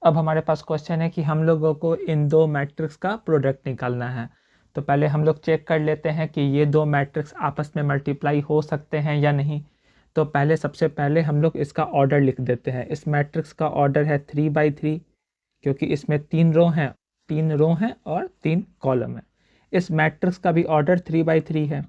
अब हमारे पास क्वेश्चन है कि हम लोगों को इन दो मैट्रिक्स का प्रोडक्ट निकालना है। तो पहले हम लोग चेक कर लेते हैं कि ये दो मैट्रिक्स आपस में मल्टीप्लाई हो सकते हैं या नहीं। तो सबसे पहले हम लोग इसका ऑर्डर लिख देते हैं। इस मैट्रिक्स का ऑर्डर है 3/3, क्योंकि इसमें 3 रो हैं और 3 कॉलम है। इस मैट्रिक्स का भी ऑर्डर 3/3 है।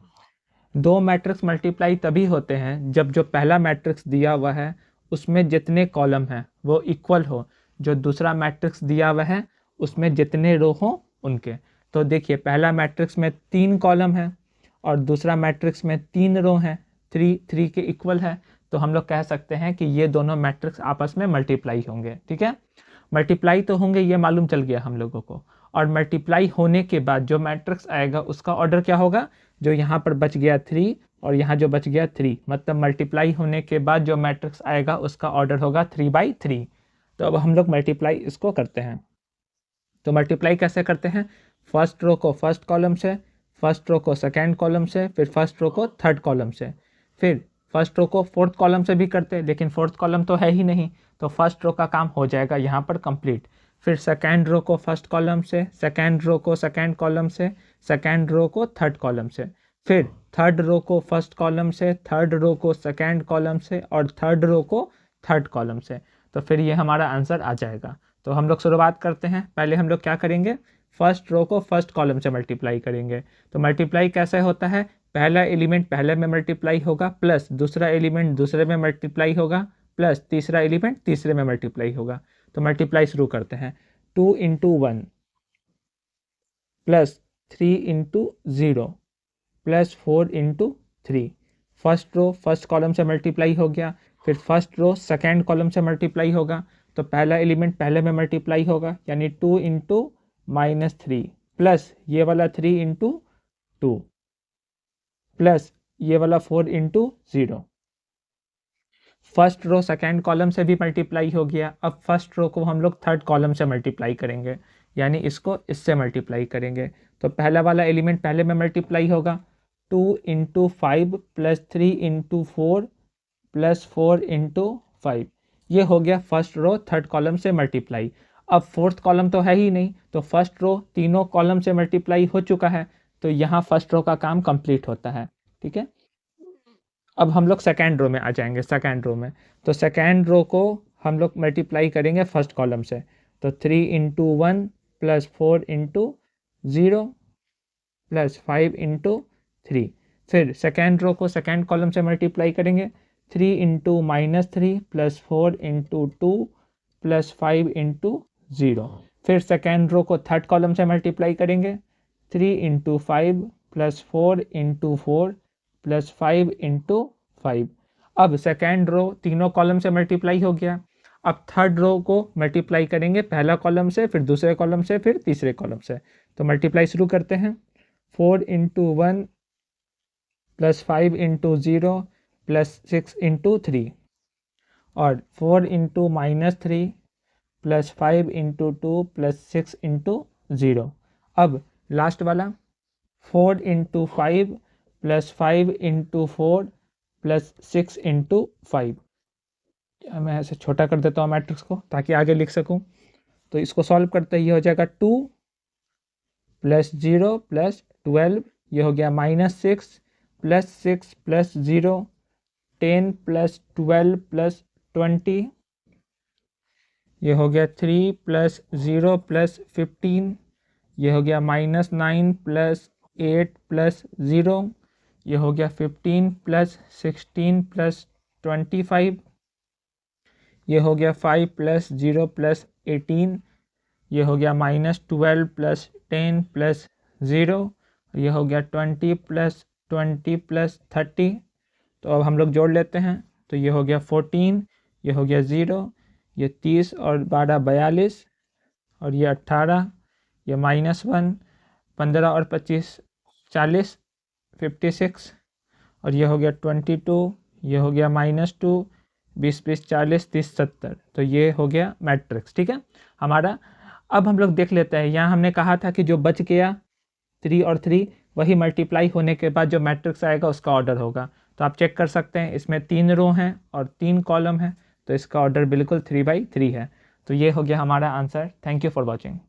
दो मैट्रिक्स मल्टीप्लाई तभी होते हैं जब जो पहला मैट्रिक्स दिया हुआ है उसमें जितने कॉलम हैं वो इक्वल हो, जो दूसरा मैट्रिक्स दिया हुआ है उसमें जितने रो हों उनके। तो देखिए, पहला मैट्रिक्स में 3 कॉलम है और दूसरा मैट्रिक्स में 3 रो हैं, 3 के इक्वल है। तो हम लोग कह सकते हैं कि ये दोनों मैट्रिक्स आपस में मल्टीप्लाई होंगे। ठीक है, मल्टीप्लाई तो होंगे, ये मालूम चल गया हम लोगों को। और मल्टीप्लाई होने के बाद जो मैट्रिक्स आएगा उसका ऑर्डर क्या होगा? जो यहाँ पर बच गया 3 और यहाँ जो बच गया 3, मतलब मल्टीप्लाई होने के बाद जो मैट्रिक्स आएगा उसका ऑर्डर होगा 3/3। तो अब हम लोग मल्टीप्लाई इसको करते हैं। तो मल्टीप्लाई कैसे करते हैं? फर्स्ट रो को फर्स्ट कॉलम से, फर्स्ट रो को सेकेंड कॉलम से, फिर फर्स्ट रो को थर्ड कॉलम से, फिर फर्स्ट रो को फोर्थ कॉलम से भी करते हैं, लेकिन फोर्थ कॉलम तो है ही नहीं, तो फर्स्ट रो का काम हो जाएगा यहाँ पर कंप्लीट। फिर सेकेंड रो को फर्स्ट कॉलम से, सेकेंड रो को सेकेंड कॉलम से, सेकेंड रो को थर्ड कॉलम से, फिर थर्ड रो को फर्स्ट कॉलम से, थर्ड रो को सेकेंड कॉलम से और थर्ड रो को थर्ड कॉलम से। तो फिर ये हमारा आंसर आ जाएगा। तो हम लोग शुरुआत करते हैं। पहले हम लोग क्या करेंगे? फर्स्ट रो को फर्स्ट कॉलम से मल्टीप्लाई करेंगे। तो मल्टीप्लाई कैसे होता है? पहला एलिमेंट पहले में मल्टीप्लाई होगा, प्लस दूसरा एलिमेंट दूसरे में मल्टीप्लाई होगा, प्लस तीसरा एलिमेंट तीसरे में मल्टीप्लाई होगा। तो मल्टीप्लाई शुरू करते हैं। 2 × 1 plus 3 × 0 plus 4 × 3। First row first column से मल्टीप्लाई हो गया, फिर फर्स्ट रो सेकेंड कॉलम से मल्टीप्लाई होगा। तो पहला एलिमेंट पहले में मल्टीप्लाई होगा, यानी 2 × -3 प्लस ये वाला 3 × 2 प्लस ये वाला 4 × 0। फर्स्ट रो सेकेंड कॉलम से भी मल्टीप्लाई हो गया। अब फर्स्ट रो को हम लोग थर्ड कॉलम से मल्टीप्लाई करेंगे, यानी इसको इससे मल्टीप्लाई करेंगे। तो पहला वाला एलिमेंट पहले में मल्टीप्लाई होगा, 2 × 5 प्लस 3 × 4 प्लस 4 × 5। ये हो गया फर्स्ट रो थर्ड कॉलम से मल्टीप्लाई। अब फोर्थ कॉलम तो है ही नहीं, तो फर्स्ट रो तीनों कॉलम से मल्टीप्लाई हो चुका है, तो यहाँ फर्स्ट रो का काम कंप्लीट होता है। ठीक है, अब हम लोग सेकेंड रो में आ जाएंगे। सेकेंड रो में तो सेकेंड रो को हम लोग मल्टीप्लाई करेंगे फर्स्ट कॉलम से। तो 3 × 1 प्लस 4 × 0 प्लस 5 × 3। फिर सेकेंड रो को सेकेंड कॉलम से मल्टीप्लाई करेंगे, 3 × -3 प्लस 4 × 2 प्लस 5 × 0। फिर सेकेंड रो को थर्ड कॉलम से मल्टीप्लाई करेंगे, 3 × 5 प्लस 4 × 4 प्लस 5 × 5। अब सेकेंड रो तीनों कॉलम से मल्टीप्लाई हो गया। अब थर्ड रो को मल्टीप्लाई करेंगे पहला कॉलम से, फिर दूसरे कॉलम से, फिर तीसरे कॉलम से। तो मल्टीप्लाई शुरू करते हैं। 4 × 1 प्लस 5 × 0 प्लस 6 × 3 और 4 × -3 प्लस 5 × 2 प्लस 6 × 0। अब लास्ट वाला 4 × 5 प्लस 5 × 4 प्लस 6 × 5। मैं ऐसे छोटा कर देता हूँ मैट्रिक्स को ताकि आगे लिख सकूँ। तो इसको सॉल्व करते ही हो जाएगा 2 प्लस 0 प्लस 12, ये हो गया -6 प्लस 6 प्लस 0, 10 प्लस 12 प्लस 20, ये हो गया 3 प्लस 0 प्लस 15, ये हो गया -9 प्लस 8 प्लस 0, ये हो गया 15 प्लस 16 प्लस 25, ये हो गया 5 प्लस 0 प्लस 18, ये हो गया -12 प्लस 10 प्लस 0, ये हो गया 20 प्लस 20 प्लस 30। तो अब हम लोग जोड़ लेते हैं। तो ये हो गया 14, ये हो गया 0, ये 30 और 12 42, और ये 18, ये -1, 15 और 25 40 56, और ये हो गया 22, ये हो गया -2, 20 20 40 30 70। तो ये हो गया मैट्रिक्स। ठीक है हमारा। अब हम लोग देख लेते हैं, यहाँ हमने कहा था कि जो बच गया 3 और 3 वही मल्टीप्लाई होने के बाद जो मैट्रिक्स आएगा उसका ऑर्डर होगा। तो आप चेक कर सकते हैं, इसमें 3 रो हैं और 3 कॉलम हैं, तो इसका ऑर्डर बिल्कुल 3/3 है। तो ये हो गया हमारा answer. Thank you for watching.